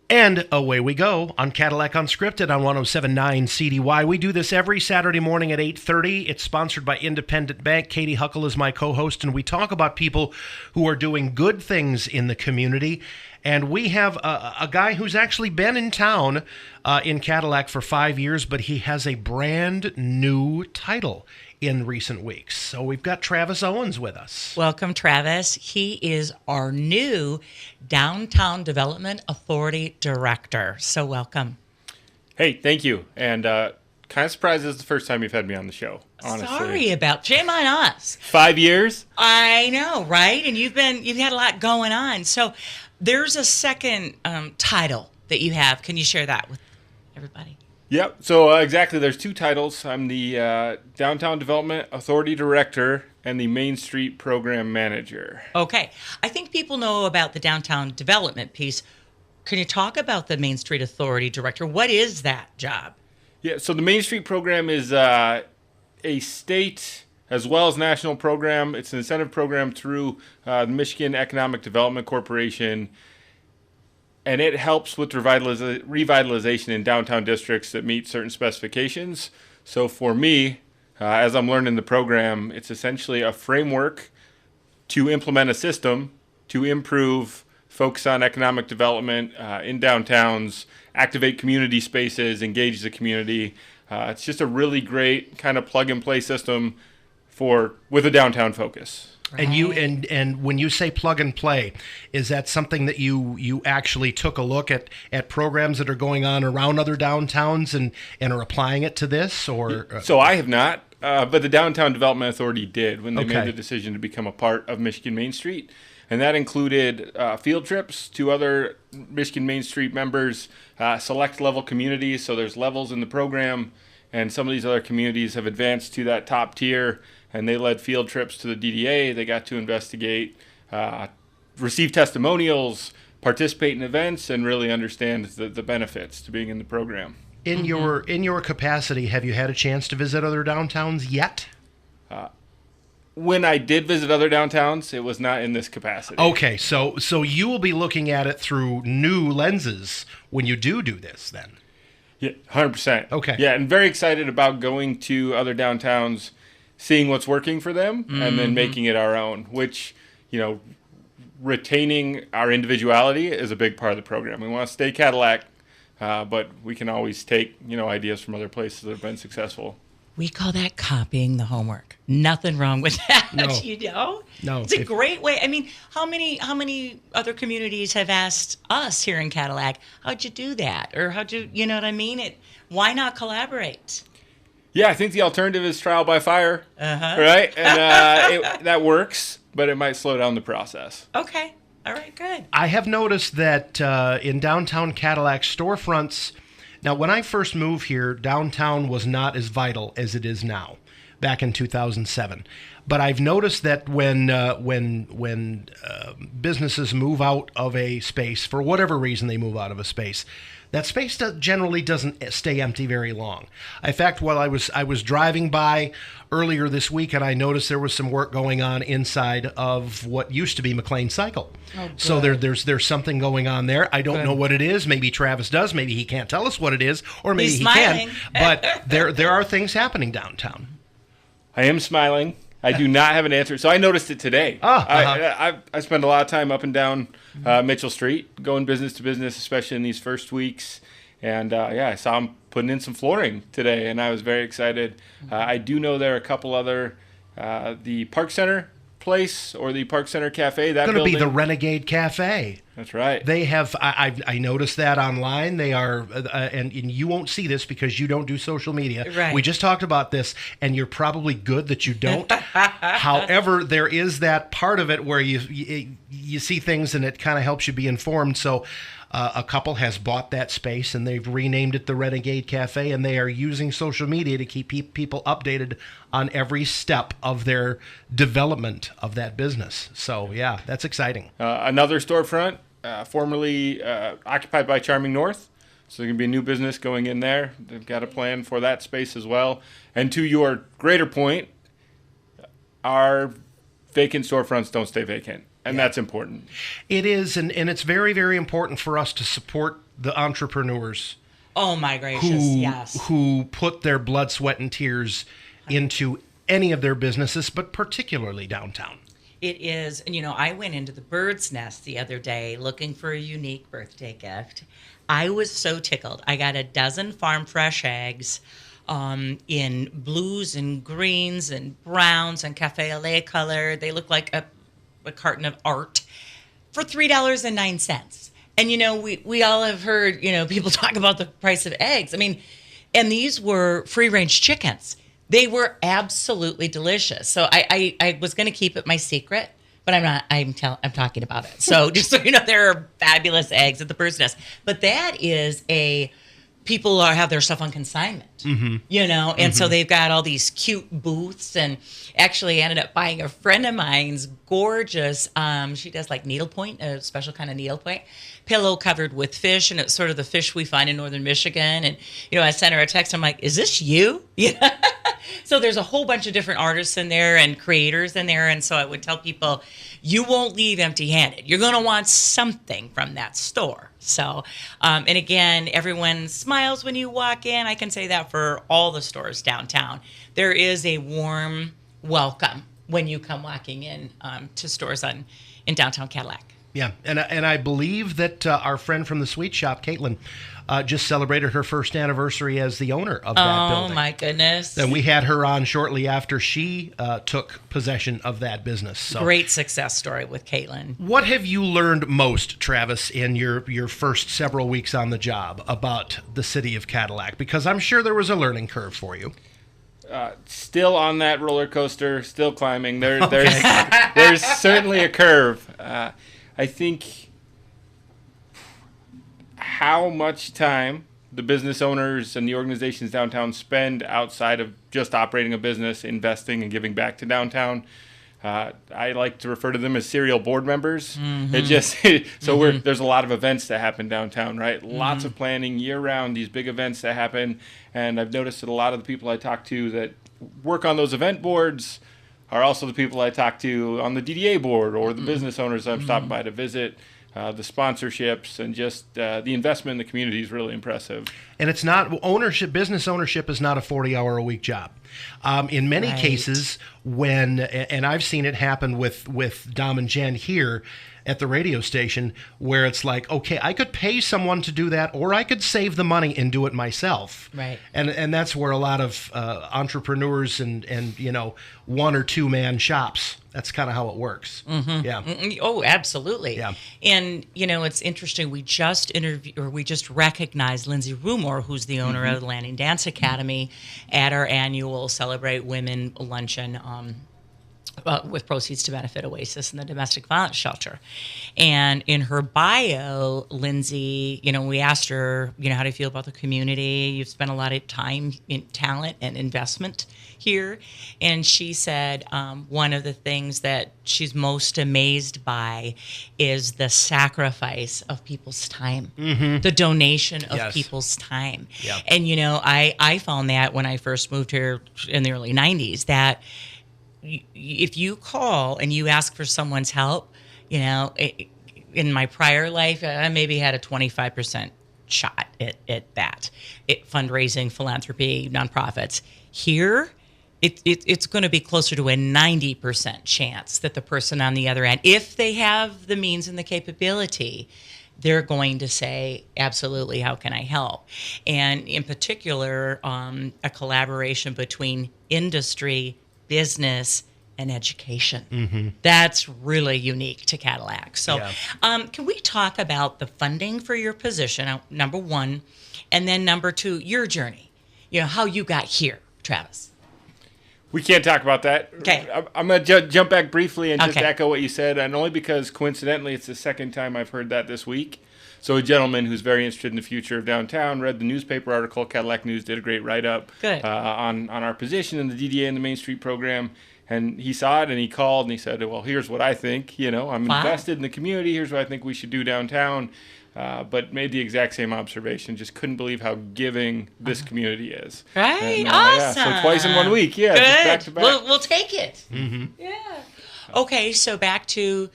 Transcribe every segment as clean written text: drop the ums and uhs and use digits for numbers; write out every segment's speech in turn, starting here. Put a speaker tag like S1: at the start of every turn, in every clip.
S1: And away we go on Cadillac Unscripted on 107.9 CDY. We do this every Saturday morning at 8:30. It's sponsored by Independent Bank. Katy, Huckle is my co-host, and we talk about people who are doing good things in the community. And we have a guy who's actually been in town in Cadillac for 5 years, but he has a brand new title in recent weeks. So we've got Travis Owens with us.
S2: Welcome, Travis. He is our new Downtown Development Authority Director. So welcome.
S3: Hey, thank you. And kind of surprised this is the first time you've had me on the show, honestly.
S2: Sorry about, shame on us.
S3: 5 years?
S2: I know, right? And you've had a lot going on. So there's a second title that you have. Can you share that with everybody?
S3: Yep. So exactly, there's two titles. I'm the Downtown Development Authority Director and the Main Street Program Manager.
S2: Okay. I think people know about the downtown development piece. Can you talk about the Main Street Authority Director? What is that job?
S3: Yeah, so the Main Street Program is a state as well as national program. It's an incentive program through the Michigan Economic Development Corporation. And it helps with revitalization in downtown districts that meet certain specifications. So for me, as I'm learning the program, it's essentially a framework to implement a system to improve, focus on economic development in downtowns, activate community spaces, engage the community. It's just a really great kind of plug-and-play system with a downtown focus.
S1: And you and when you say plug and play, is that something that you actually took a look at programs that are going on around other downtowns and are applying it to this? Or
S3: So I have not, but the Downtown Development Authority did when they made the decision to become a part of Michigan Main Street. And that included field trips to other Michigan Main Street members, select level communities. So there's levels in the program, and some of these other communities have advanced to that top tier. And they led field trips to the DDA. They got to investigate, receive testimonials, participate in events, and really understand the benefits to being in the program.
S1: In your capacity, have you had a chance to visit other downtowns yet?
S3: When I did visit other downtowns, it was not in this capacity.
S1: Okay, so you will be looking at it through new lenses when you do this, then.
S3: Yeah, 100%.
S1: Okay.
S3: Yeah, and very excited about going to other downtowns, seeing what's working for them, and then making it our own, which, retaining our individuality is a big part of the program. We want to stay Cadillac, but we can always take, ideas from other places that have been successful.
S2: We call that copying the homework. Nothing wrong with that,
S1: No. No.
S2: It's a great way. I mean, how many other communities have asked us here in Cadillac, how'd you do that? Or how'd you, you know what I mean? Why not collaborate?
S3: Yeah, I think the alternative is trial by fire, right? And that works, but it might slow down the process.
S2: Okay. All right, good.
S1: I have noticed that in downtown Cadillac storefronts, now when I first moved here, downtown was not as vital as it is now, back in 2007. But I've noticed that when businesses move out of a space, for whatever reason they move out of a space, that space generally doesn't stay empty very long. In fact, while I was driving by earlier this week, and I noticed there was some work going on inside of what used to be McLean Cycle. Oh, so there's something going on there. I don't know what it is. Maybe Travis does. Maybe he can't tell us what it is, or maybe he can. But there are things happening downtown.
S3: I am smiling. I do not have an answer. So I noticed it today. I spend a lot of time up and down Mitchell Street, going business to business, especially in these first weeks. And I saw him putting in some flooring today, and I was very excited. I do know there are a couple other, the Park Center place or the Park Center Cafe. That
S1: going to be the Renegade Cafe.
S3: That's right.
S1: They have. I noticed that online. They are, and you won't see this because you don't do social media.
S2: Right.
S1: We just talked about this, and you're probably good that you don't. However, there is that part of it where you see things, and it kind of helps you be informed. So. A couple has bought that space, and they've renamed it the Renegade Cafe, and they are using social media to keep people updated on every step of their development of that business. So, yeah, that's exciting.
S3: Another storefront, formerly occupied by Charming North. So there can be a new business going in there. They've got a plan for that space as well. And to your greater point, our vacant storefronts don't stay vacant. And that's important.
S1: It is, and it's very, very important for us to support the entrepreneurs
S2: Oh my gracious, yes.
S1: who put their blood, sweat, and tears into any of their businesses, but particularly downtown.
S2: It is, and I went into the Bird's Nest the other day looking for a unique birthday gift. I was so tickled. I got a dozen farm fresh eggs in blues and greens and browns and cafe au lait color. They look like a carton of art for $3.09. And we all have heard people talk about the price of eggs. I mean, and these were free range chickens. They were absolutely delicious. So I was going to keep it my secret, but I'm not. I'm talking about it. So just so you know, there are fabulous eggs at the Bird's Nest. But that is people have their stuff on consignment, and so they've got all these cute booths. And actually ended up buying a friend of mine's gorgeous, she does like needlepoint, a special kind of needlepoint pillow covered with fish. And it's sort of the fish we find in northern Michigan. And, I sent her a text. I'm like, is this you? Yeah. So there's a whole bunch of different artists in there and creators in there. And so I would tell people, you won't leave empty handed. You're going to want something from that store. So, and again, everyone smiles when you walk in. I can say that for all the stores downtown. There is a warm welcome when you come walking in to stores in downtown Cadillac.
S1: Yeah, and I believe that our friend from the sweet shop, Caitlin, just celebrated her first anniversary as the owner of that building.
S2: Oh, my goodness.
S1: And we had her on shortly after she took possession of that business. So,
S2: great success story with Caitlin.
S1: What have you learned most, Travis, in your first several weeks on the job about the city of Cadillac? Because I'm sure there was a learning curve for you.
S3: Still on that roller coaster, still climbing. There's certainly a curve. I think how much time the business owners and the organizations downtown spend outside of just operating a business, investing and giving back to downtown. I like to refer to them as serial board members. Mm-hmm. There's a lot of events that happen downtown, right? Mm-hmm. Lots of planning year round, these big events that happen. And I've noticed that a lot of the people I talk to that work on those event boards are also the people I talk to on the DDA board or the business owners I'm stopping by to visit. The sponsorships and just the investment in the community is really impressive.
S1: And it's not business ownership is not a 40-hour-a-week job. In many cases, and I've seen it happen with Dom and Jen here at the radio station, where it's like, okay, I could pay someone to do that, or I could save the money and do it myself.
S2: Right.
S1: And that's where a lot of entrepreneurs and one or two man shops. That's kind of how it works. Mm-hmm. Yeah.
S2: Oh, absolutely.
S1: Yeah.
S2: And it's interesting. We just recognized Lindsay Rumor, who's the owner of the Landing Dance Academy, at our annual Celebrate Women luncheon. With proceeds to benefit Oasis and the domestic violence shelter. And in her bio, Lindsay, we asked her, how do you feel about the community? You've spent a lot of time, talent, and investment here. And she said one of the things that she's most amazed by is the sacrifice of people's time, the donation of people's time.
S1: Yeah.
S2: And, I found that when I first moved here in the early 90s, that if you call and you ask for someone's help, in my prior life, I maybe had a 25% shot at that. Fundraising, philanthropy, nonprofits. Here, it's going to be closer to a 90% chance that the person on the other end, if they have the means and the capability, they're going to say, absolutely, how can I help? And in particular, a collaboration between industry, business, and education. Mm-hmm. That's really unique to Cadillac. So can we talk about the funding for your position, number one, and then number two, your journey, how you got here, Travis?
S3: We can't talk about that.
S2: Okay.
S3: I'm going to jump back briefly and just echo what you said, and only because coincidentally it's the second time I've heard that this week. So a gentleman who's very interested in the future of downtown read the newspaper article. Cadillac News did a great write-up on our position in the DDA and the Main Street program. And he saw it and he called and he said, well, here's what I think. I'm invested in the community. Here's what I think we should do downtown. But made the exact same observation. Just couldn't believe how giving this community is.
S2: Right.
S3: And,
S2: awesome.
S3: So twice in 1 week. Yeah.
S2: Good.
S3: Just back to back.
S2: We'll take it.
S1: Mm-hmm.
S2: Yeah. Okay. So back to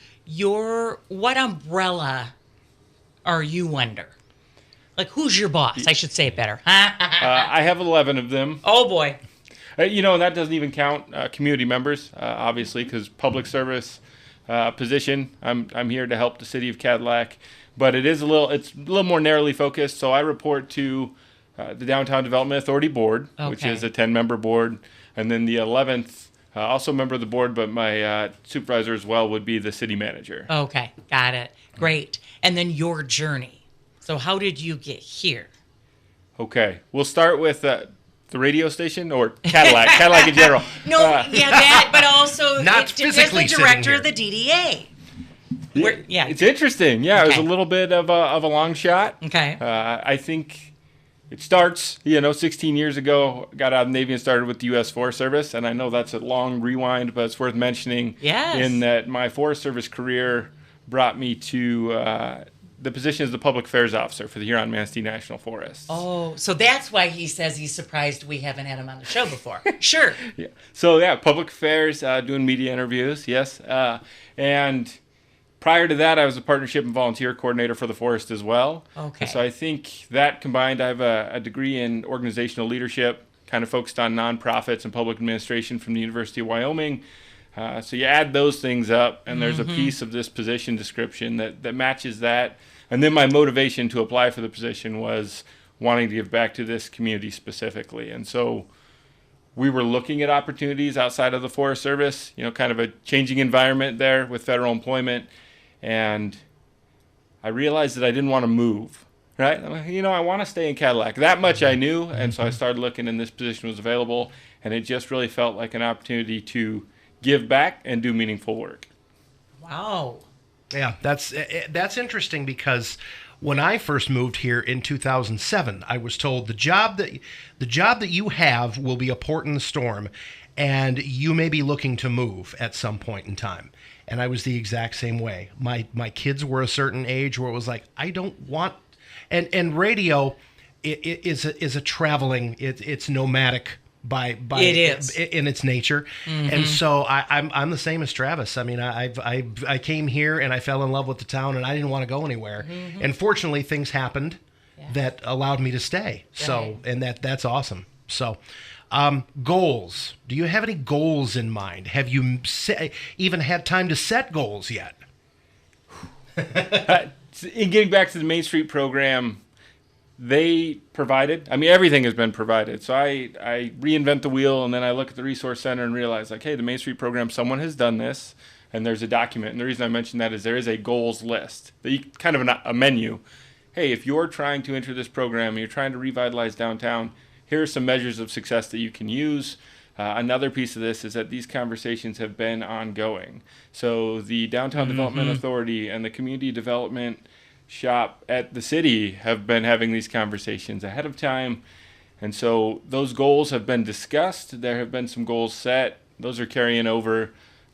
S2: what umbrella are you under? Like, who's your boss? I should say it better.
S3: I have 11 of them.
S2: Oh, boy.
S3: And that doesn't even count community members, obviously, because public service position. I'm here to help the city of Cadillac, but it's a little more narrowly focused. So I report to the Downtown Development Authority Board, which is a 10-member board, and then the 11th, also a member of the board, but my supervisor as well would be the city manager.
S2: Okay, got it. Great. And then your journey. So how did you get here?
S3: Okay, we'll start with the radio station or Cadillac in general.
S2: No, that, but also
S1: Not physically
S2: as the director
S1: sitting
S2: of the DDA.
S3: It's interesting. Yeah, It was a little bit of a long shot.
S2: Okay.
S3: I think it starts, 16 years ago, got out of the Navy and started with the U.S. Forest Service. And I know that's a long rewind, but it's worth mentioning in that my Forest Service career brought me to the position as the public affairs officer for the Huron-Manistee National Forest.
S2: Oh, so that's why he says he's surprised we haven't had him on the show before. Sure.
S3: Yeah. So, public affairs, doing media interviews, yes. And prior to that, I was a partnership and volunteer coordinator for the forest as well.
S2: Okay.
S3: So I think that combined, I have a degree in organizational leadership, kind of focused on nonprofits and public administration from the University of Wyoming. So you add those things up, and there's a piece of this position description that matches that. And then my motivation to apply for the position was wanting to give back to this community specifically. And so we were looking at opportunities outside of the Forest Service, kind of a changing environment there with federal employment. And I realized that I didn't want to move, right? I want to stay in Cadillac. That much I knew. And so I started looking, and this position was available. And it just really felt like an opportunity to give back and do meaningful work.
S2: Wow.
S1: Yeah, that's interesting because when I first moved here in 2007, I was told the job that you have will be a port in the storm, and you may be looking to move at some point in time. And I was the exact same way. My kids were a certain age where it was like, I don't want, and radio is a traveling, it's nomadic by
S2: it is
S1: in its nature. And so I'm the same as Travis. I mean, I came here and I fell in love with the town, and I didn't want to go anywhere. And fortunately, things happened that allowed me to stay. So, and that's awesome. So, goals. Do you have any goals in mind? Have you even had time to set goals yet?
S3: In getting back to the Main Street program, they provided, everything has been provided. So I reinvent the wheel, and then I look at the resource center and realize, hey, the Main Street program, someone has done this, and there's a document. And the reason I mention that is there is a goals list, kind of a menu. Hey, if you're trying to enter this program and you're trying to revitalize downtown, here are some measures of success that you can use. Another piece of this is that these conversations have been ongoing. So the Downtown Development Authority and the Community Development Shop at the city have been having these conversations ahead of time. And so those goals have been discussed. There have been some goals set. Those are carrying over.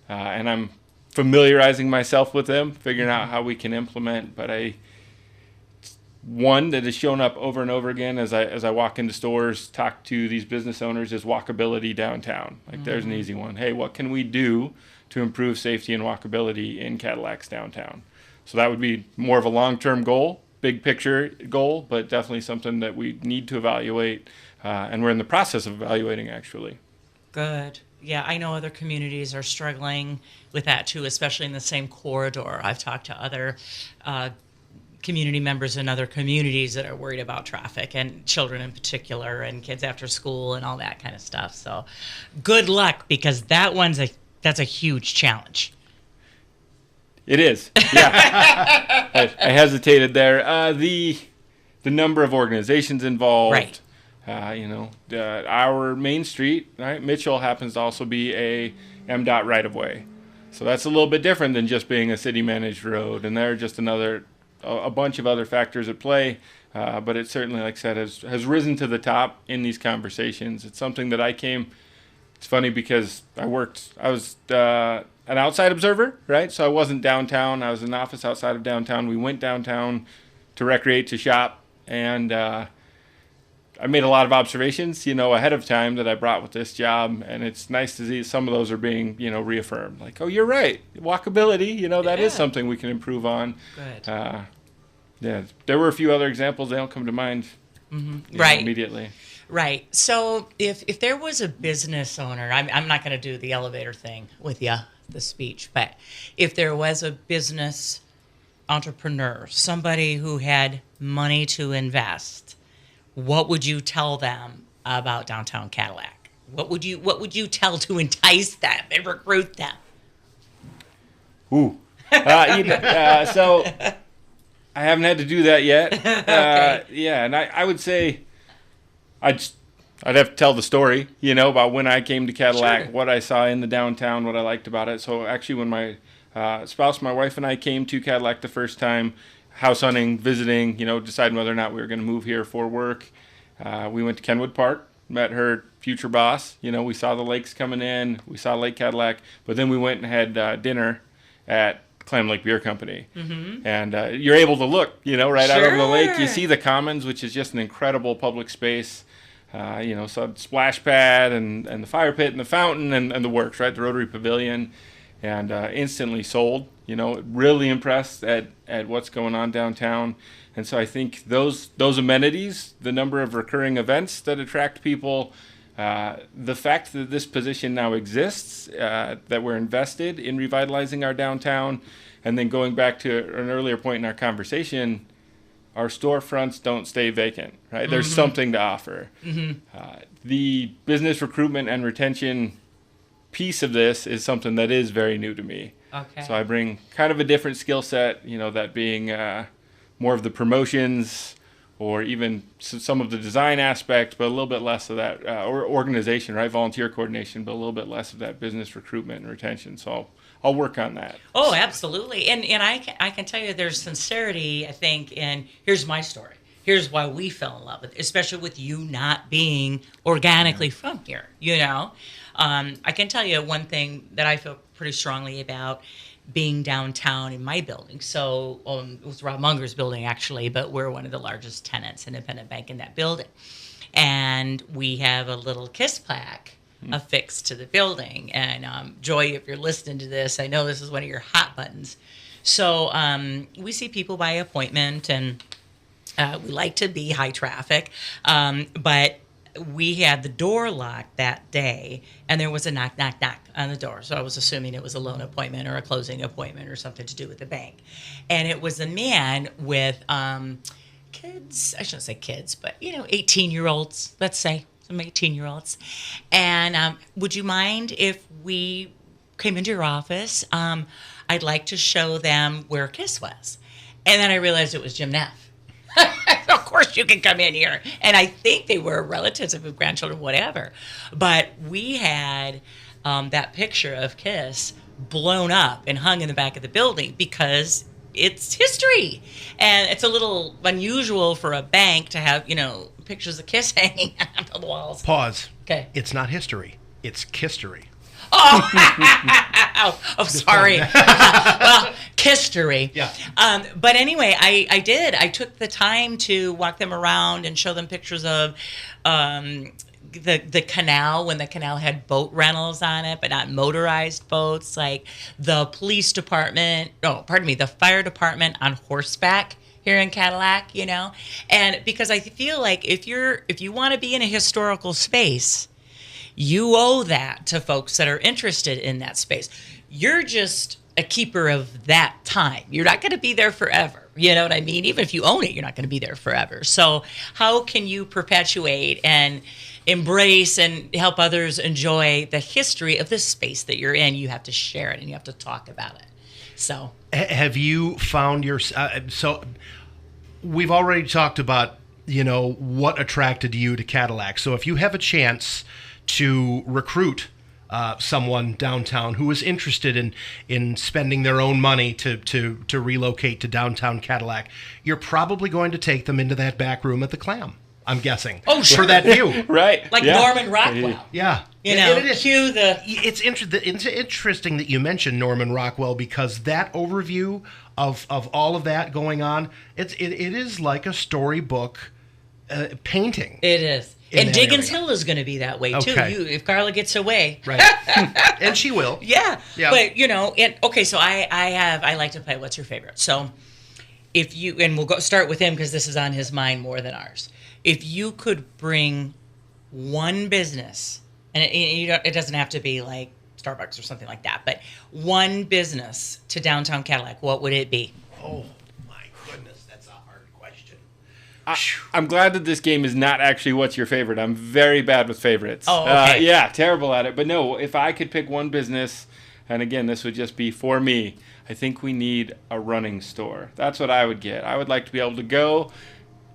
S3: And I'm familiarizing myself with them, figuring out how we can implement. But one that has shown up over and over again as I walk into stores, talk to these business owners, is walkability downtown. There's an easy one. Hey, what can we do to improve safety and walkability in Cadillac's downtown? So that would be more of a long-term goal, big picture goal, but definitely something that we need to evaluate, and we're in the process of evaluating, actually.
S2: Good. Yeah, I know other communities are struggling with that too, especially in the same corridor. I've talked to other community members in other communities that are worried about traffic, and children in particular, and kids after school and all that kind of stuff. So good luck, because that's a huge challenge.
S3: It is. Yeah. I hesitated there. The number of organizations involved. Right. Our Main Street, right? Mitchell happens to also be a MDOT right-of-way. So that's a little bit different than just being a city-managed road. And there are just a bunch of other factors at play. But it certainly, like I said, has risen to the top in these conversations. It's something that it's funny because I was an outside observer, right? So I wasn't downtown. I was in an office outside of downtown. We went downtown to recreate, to shop, and I made a lot of observations, ahead of time that I brought with this job, and it's nice to see some of those are being, reaffirmed. Like, oh, you're right, walkability, that is something we can improve on.
S2: Good.
S3: Yeah, there were a few other examples. They don't come to mind
S2: Right.
S3: immediately.
S2: Right. So if there was a business owner, I'm not going to do the elevator thing with you, the speech, but if there was a business entrepreneur, somebody who had money to invest, what would you tell them about downtown Cadillac? What would you tell to entice them and recruit them?
S3: Ooh. So I haven't had to do that yet.
S2: Okay.
S3: Yeah, and I would say I'd have to tell the story, about when I came to Cadillac,
S2: Sure.
S3: what I saw in the downtown, what I liked about it. So actually when my spouse, my wife, and I came to Cadillac the first time, house hunting, visiting, deciding whether or not we were going to move here for work, we went to Kenwood Park, met her future boss. We saw the lakes coming in, we saw Lake Cadillac, but then we went and had dinner at Clam Lake Beer Company. Mm-hmm. And you're able to look, right out over the lake. You see the Commons, which is just an incredible public space. So splash pad and the fire pit and the fountain and the works, right? The Rotary Pavilion, and instantly sold. Really impressed at what's going on downtown. And so I think those amenities, the number of recurring events that attract people, the fact that this position now exists, that we're invested in revitalizing our downtown, and then going back to an earlier point in our conversation, our storefronts don't stay vacant, right? Mm-hmm. There's something to offer. Mm-hmm. The business recruitment and retention piece of this is something that is very new to me.
S2: Okay.
S3: So I bring kind of a different skill set, that being more of the promotions or even some of the design aspect, but a little bit less of that, or organization, right? Volunteer coordination, but a little bit less of that business recruitment and retention. So I'll work on that.
S2: Oh, absolutely. And I can tell you there's sincerity, I think, in here's my story. Here's why we fell in love with it, especially with you not being organically from here, I can tell you one thing that I feel pretty strongly about being downtown in my building. So it was Rob Munger's building, actually, but we're one of the largest tenants, independent bank in that building. And we have a little KISS plaque affixed to the building. And Joy, if you're listening to this, I know this is one of your hot buttons. So we see people by appointment, and we like to be high traffic, but we had the door locked that day, and there was a knock, knock, knock on the door. So I was assuming it was a loan appointment or a closing appointment or something to do with the bank. And it was a man with kids, I shouldn't say kids, but, 18-year-olds, let's say, some 18-year-olds. And would you mind if we came into your office? I'd like to show them where KISS was. And then I realized it was Jim Neff. Of course you can come in here. And I think they were relatives of grandchildren, whatever. But we had that picture of KISS blown up and hung in the back of the building because it's history. And it's a little unusual for a bank to have, pictures of KISS hanging on the walls.
S1: Pause.
S2: Okay.
S1: It's not history. It's kistery.
S2: Oh, sorry. Well, history.
S1: Yeah.
S2: But anyway, I did. I took the time to walk them around and show them pictures of the canal, when the canal had boat rentals on it, but not motorized boats, like the police department, the fire department on horseback here in Cadillac, And because I feel like if you want to be in a historical space, you owe that to folks that are interested in that space. You're just a keeper of that time. You're not going to be there forever. You know what I mean? Even if you own it, you're not going to be there forever. So how can you perpetuate and embrace and help others enjoy the history of this space that you're in? You have to share it and you have to talk about it. So
S1: have you found so we've already talked about, what attracted you to Cadillac. So if you have a chance to recruit someone downtown who is interested in spending their own money to relocate to downtown Cadillac, you're probably going to take them into that back room at the Clam, I'm guessing.
S2: Oh, sure.
S1: For that view.
S3: Right.
S2: Like Norman Rockwell.
S1: Yeah. It's interesting that you mentioned Norman Rockwell, because that overview of all of that going on, it is like a storybook painting.
S2: It is. And Diggins Hill is going to be that way, too.
S1: Okay.
S2: If Carla gets away.
S1: Right. And she will.
S2: Yeah. But, so I like to play What's Your Favorite? So if you, and we'll start with him because this is on his mind more than ours. If you could bring one business, and it doesn't have to be like Starbucks or something like that, but one business to downtown Cadillac, what would it be?
S1: Oh my goodness, that's a hard question.
S3: I'm glad that this game is not actually what's your favorite. I'm very bad with favorites.
S2: Oh, okay.
S3: Yeah, terrible at it. But no, if I could pick one business, and again, this would just be for me, I think we need a running store. That's what I would get. I would like to be able to go,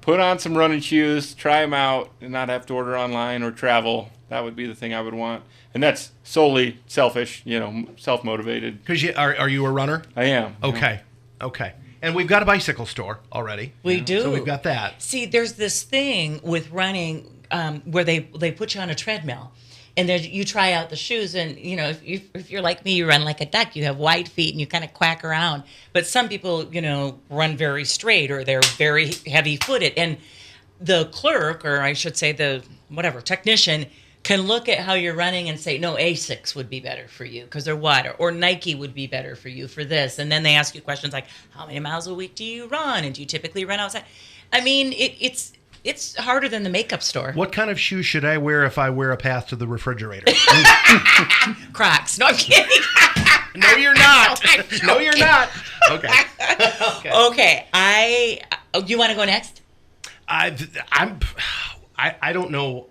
S3: put on some running shoes, try them out, and not have to order online or travel. That would be the thing I would want. And that's solely selfish, self-motivated.
S1: Because are you a runner?
S3: I am.
S1: Okay. Okay. And we've got a bicycle store already.
S2: We do.
S1: So we've got that.
S2: See, there's this thing with running where they put you on a treadmill. And then you try out the shoes, and if you're like me, you run like a duck. You have wide feet, and you kind of quack around. But some people, run very straight, or they're very heavy-footed. And the clerk, or I should say the technician, can look at how you're running and say, no, Asics would be better for you because they're wider, or Nike would be better for you for this. And then they ask you questions like, how many miles a week do you run, and do you typically run outside? I mean, it's harder than the makeup store.
S1: What kind of shoes should I wear if I wear a path to the refrigerator?
S2: Crocs. No, I'm kidding.
S1: No, you're not. No, you're not. Okay.
S2: Okay. You want to go next?
S1: I don't know.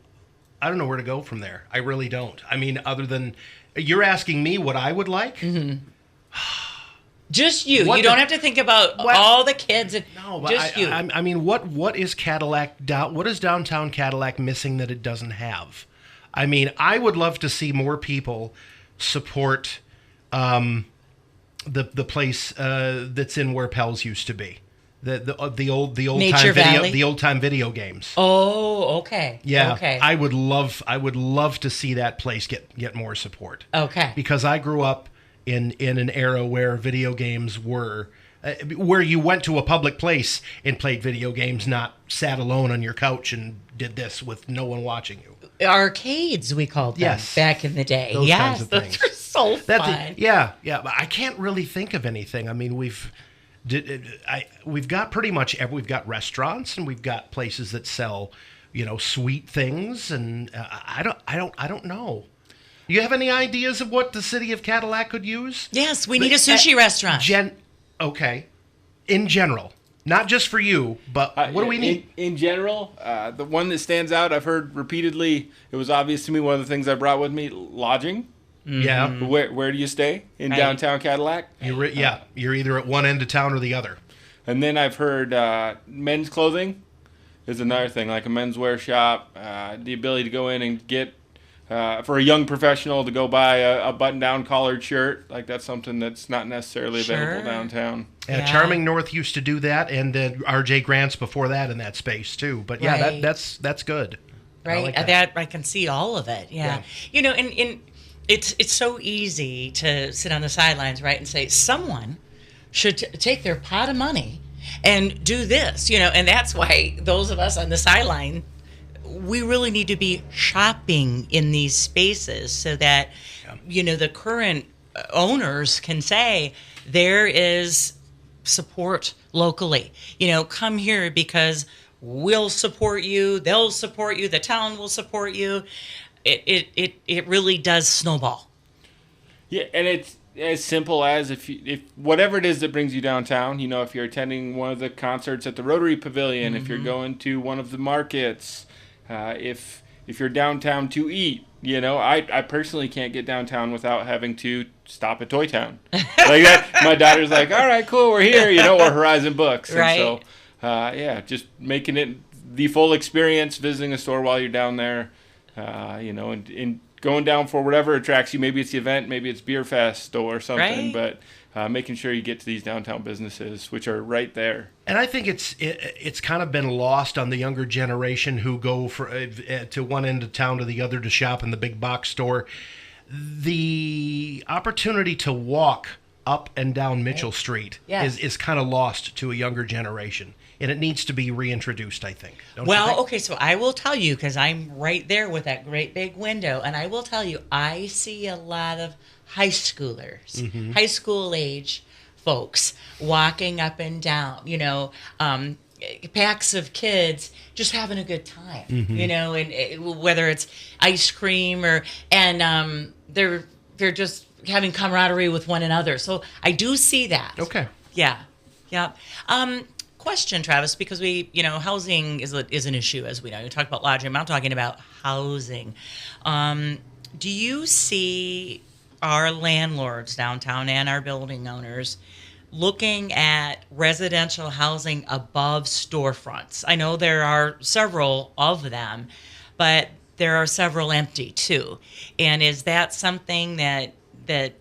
S1: I don't know where to go from there. I really don't. I mean, other than you're asking me what I would like.
S2: Mm-hmm. Just you. You don't have to think about all the kids.
S1: No, but
S2: just you.
S1: I mean, what is Cadillac? What is downtown Cadillac missing that it doesn't have? I mean, I would love to see more people support the place that's in where Pell's used to be. The old
S2: Nature
S1: time
S2: Valley?
S1: the old time video games.
S2: Oh, okay.
S1: Yeah.
S2: Okay.
S1: I would love to see that place get more support.
S2: Okay.
S1: Because I grew up in an era where video games were where you went to a public place and played video games, not sat alone on your couch and did this with no one watching you.
S2: Arcades, we called them back in the day.
S1: Those kinds of things.
S2: Those are so fun.
S1: Yeah. But I can't really think of anything. I mean, we've got pretty much we've got restaurants, and we've got places that sell, sweet things, and I don't know. You have any ideas of what the city of Cadillac could use?
S2: Yes, we need a sushi restaurant.
S1: Okay. In general, not just for you, but what do we need?
S3: In general, the one that stands out, I've heard repeatedly, it was obvious to me, one of the things I brought with me, lodging.
S1: Mm-hmm. Yeah.
S3: Where do you stay? In downtown Cadillac?
S1: You're either at one end of town or the other.
S3: And then I've heard men's clothing is another thing, like a menswear shop, the ability to go in and get, for a young professional to go buy a button-down collared shirt, like that's something that's not necessarily available downtown.
S1: Yeah. Charming North used to do that, and R.J. Grant's before that in that space too. But yeah, that's good.
S2: Right,
S1: I like that.
S2: I can see all of it. Yeah. And it's so easy to sit on the sidelines, right, and say someone should take their pot of money and do this, and that's why those of us on the sideline, we really need to be shopping in these spaces so that, the current owners can say there is support locally. Come here because we'll support you, they'll support you, the town will support you. It really does snowball.
S3: Yeah, and it's as simple as if whatever it is that brings you downtown, if you're attending one of the concerts at the Rotary Pavilion, if you're going to one of the markets, if you're downtown to eat, I personally can't get downtown without having to stop at Toy Town. Like that, my daughter's like, all right, cool, we're here, or Horizon Books.
S2: Right.
S3: And so, just making it the full experience, visiting a store while you're down there, and going down for whatever attracts you. Maybe it's the event, maybe it's Beer Fest or something, but making sure you get to these downtown businesses, which are right there.
S1: And I think it's kind of been lost on the younger generation who go to one end of town to the other to shop in the big box store. The opportunity to walk up and down Mitchell Street is kind of lost to a younger generation. And it needs to be reintroduced, I think. Don't you think?
S2: Okay, so I will tell you, because I'm right there with that great big window, and I will tell you, I see a lot of high schoolers, high school age folks walking up and down, packs of kids just having a good time, and whether it's ice cream they're just having camaraderie with one another. So I do see that.
S1: Okay.
S2: Yeah. Question, Travis, because housing is an issue, as we know. You talk about lodging. I'm talking about housing. Do you see our landlords downtown and our building owners looking at residential housing above storefronts? I know there are several of them, but there are several empty too. And is that something that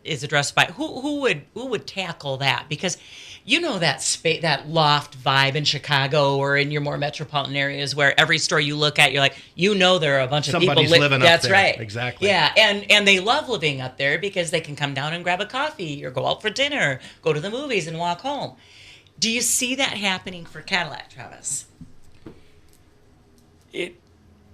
S2: is addressed by who would tackle that? Because that loft vibe in Chicago or in your more metropolitan areas where every store you look at, you're like, there are a bunch of people
S1: living up there.
S2: That's right.
S1: Exactly.
S2: Yeah, and they love living up there because they can come down and grab a coffee or go out for dinner, go to the movies and walk home. Do you see that happening for Cadillac, Travis?
S3: It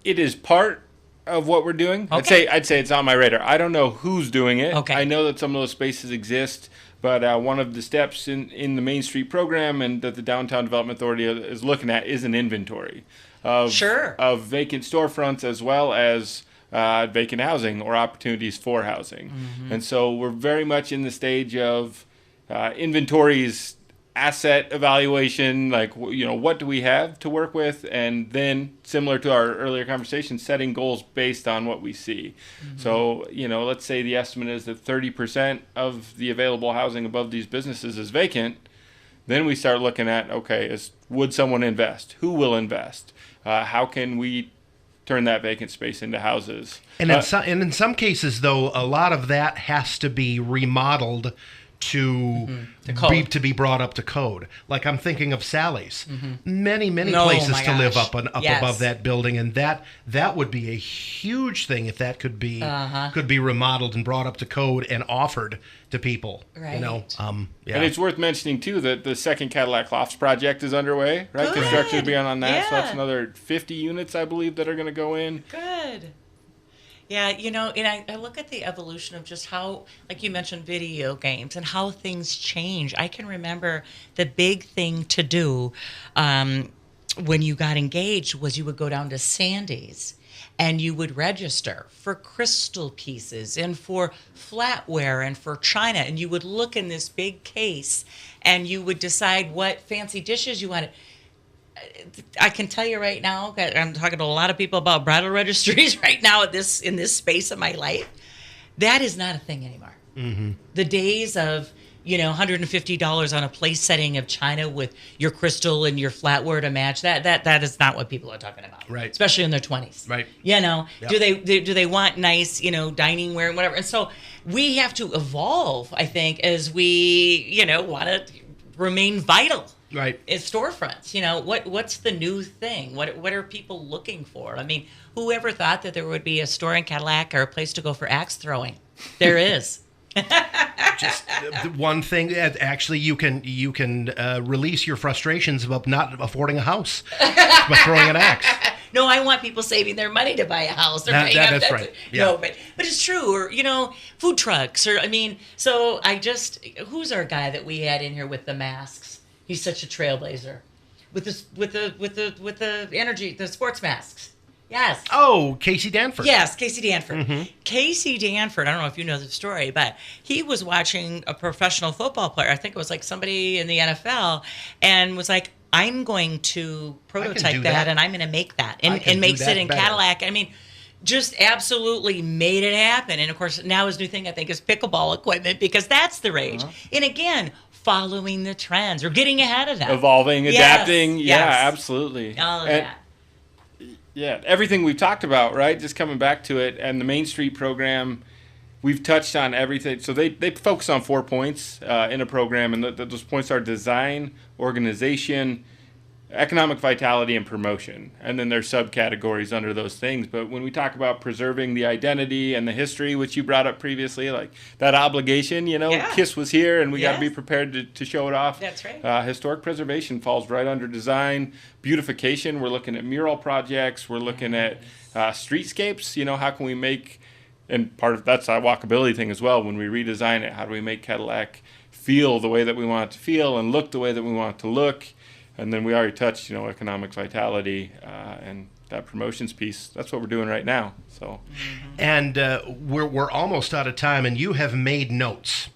S3: is part of what we're doing.
S2: Okay.
S3: I'd say it's on my radar. I don't know who's doing it.
S2: Okay.
S3: I know that some of those spaces exist, but one of the steps in the Main Street program and that the Downtown Development Authority is looking at is an inventory of vacant storefronts as well as vacant housing or opportunities for housing. Mm-hmm. And so we're very much in the stage of inventories, asset evaluation, what do we have to work with, and then, similar to our earlier conversation, setting goals based on what we see. Mm-hmm. So, let's say the estimate is that 30% of the available housing above these businesses is vacant. Then we start looking at, would someone invest? Who will invest? How can we turn that vacant space into houses?
S1: And in some cases, though, a lot of that has to be remodeled to be brought up to code. Like I'm thinking of Sally's. Mm-hmm. Many places to live up above that building, and that would be a huge thing if that could be remodeled and brought up to code and offered to people.
S2: Right.
S3: And it's worth mentioning too that the second Cadillac Lofts project is underway. Right,
S2: Good.
S3: Construction is begun on that,
S2: Yeah.
S3: so that's another 50 units, I believe, that are going to go in.
S2: Good. Yeah, and I look at the evolution of just how, like you mentioned, video games and how things change. I can remember the big thing to do when you got engaged was you would go down to Sandy's and you would register for crystal pieces and for flatware and for china. And you would look in this big case and you would decide what fancy dishes you wanted. I can tell you right now, I'm talking to a lot of people about bridal registries right now in this space of my life. That is not a thing anymore. Mm-hmm. The days of, $150 on a place setting of china with your crystal and your flatware to match, that is not what people are talking about.
S1: Right.
S2: Especially in their 20s.
S1: Right.
S2: Yep. Do they want nice, dining ware and whatever? And so we have to evolve, I think, as we, want to remain vital.
S1: Right.
S2: It's storefronts. What's the new thing? What are people looking for? I mean, whoever thought that there would be a store in Cadillac or a place to go for axe throwing? There is.
S1: Just one thing. Actually, you can release your frustrations about not affording a house by throwing an axe.
S2: No, I want people saving their money to buy a house.
S1: That's right. Yeah.
S2: No, but it's true. Or food trucks. Or so who's our guy that we had in here with the masks? He's such a trailblazer with the energy, the sports masks. Yes.
S1: Oh, Casey Danford.
S2: Yes, Casey Danford.
S1: Mm-hmm.
S2: Casey Danford, I don't know if you know the story, but he was watching a professional football player. I think it was like somebody in the NFL, and was like, I'm going to prototype that and I'm going to make that and makes it in better. Cadillac. I mean, just absolutely made it happen. And of course, now his new thing I think is pickleball equipment because that's the rage. Uh-huh. And again, following the trends or getting ahead of them.
S3: Evolving, adapting.
S2: Yes.
S3: Yeah, absolutely.
S2: All of that.
S3: Yeah, everything we've talked about, right? Just coming back to it, and the Main Street program, we've touched on everything. So they focus on 4 points in a program, and those points are design, organization, economic vitality, and promotion. And then there's subcategories under those things. But when we talk about preserving the identity and the history, which you brought up previously, like that obligation, KISS was here, and we got to be prepared to show it off.
S2: That's right.
S3: Historic preservation falls right under design. Beautification, we're looking at mural projects. We're looking at streetscapes. How can we make, and part of that's a walkability thing as well. When we redesign it, how do we make Cadillac feel the way that we want it to feel and look the way that we want it to look. And then we already touched, economic vitality and that promotions piece. That's what we're doing right now. So,
S1: and we're almost out of time, and you have made notes.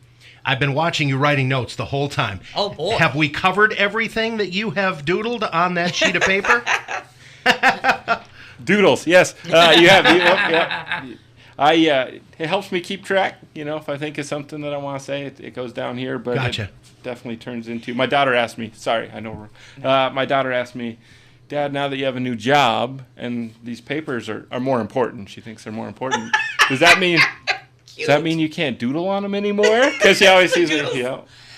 S1: I've been watching you writing notes the whole time.
S2: Oh, boy.
S1: Have we covered everything that you have doodled on that sheet of paper?
S3: Doodles, yes. You have. It helps me keep track. If I think of something that I want to say, it goes down here. But
S1: Gotcha.
S3: It definitely turns into. My daughter asked me. Sorry, I know. My daughter asked me, Dad, now that you have a new job and these papers are more important, she thinks they're more important. Does that mean you can't doodle on them anymore? Because she always sees me.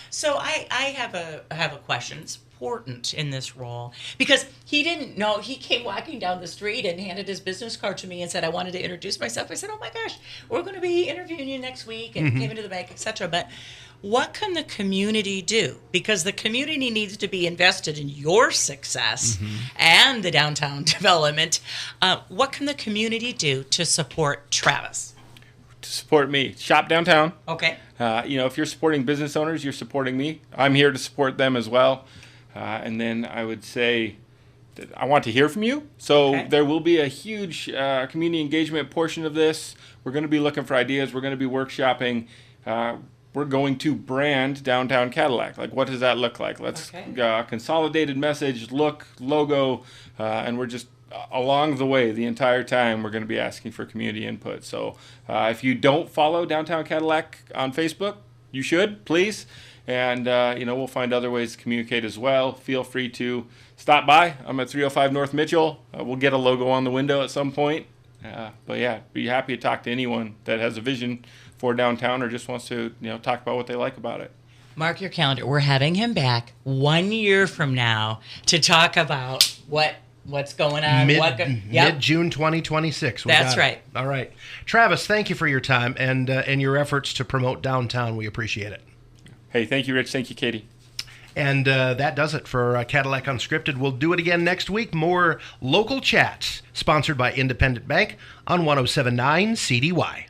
S2: So I have a question. It's important in this role because he didn't know. He came walking down the street and handed his business card to me and said, I wanted to introduce myself. I said, oh my gosh, we're going to be interviewing you next week, and came into the bank, etc. But what can the community do? Because the community needs to be invested in your success and the downtown development. What can the community do to support Travis?
S3: To support me, shop downtown.
S2: Okay.
S3: If you're supporting business owners, you're supporting me. I'm here to support them as well. And then I would say that I want to hear from you. So there will be a huge community engagement portion of this. We're going to be looking for ideas. We're going to be workshopping. We're going to brand downtown Cadillac. Like, what does that look like? Let's consolidated message, look, logo, and we're just along the way, the entire time, we're going to be asking for community input. So if you don't follow Downtown Cadillac on Facebook, you should, please. And, we'll find other ways to communicate as well. Feel free to stop by. I'm at 305 North Mitchell. We'll get a logo on the window at some point. But, yeah, be happy to talk to anyone that has a vision for downtown or just wants to, talk about what they like about it.
S2: Mark your calendar. We're having him back 1 year from now to talk about what's going on.
S1: Mid-June 2026.
S2: That's right.
S1: All right. Travis, thank you for your time and your efforts to promote downtown. We appreciate it.
S3: Hey, thank you, Rich. Thank you, Katy.
S1: And that does it for Cadillac Unscripted. We'll do it again next week. More local chats sponsored by Independent Bank on 107.9 CDY.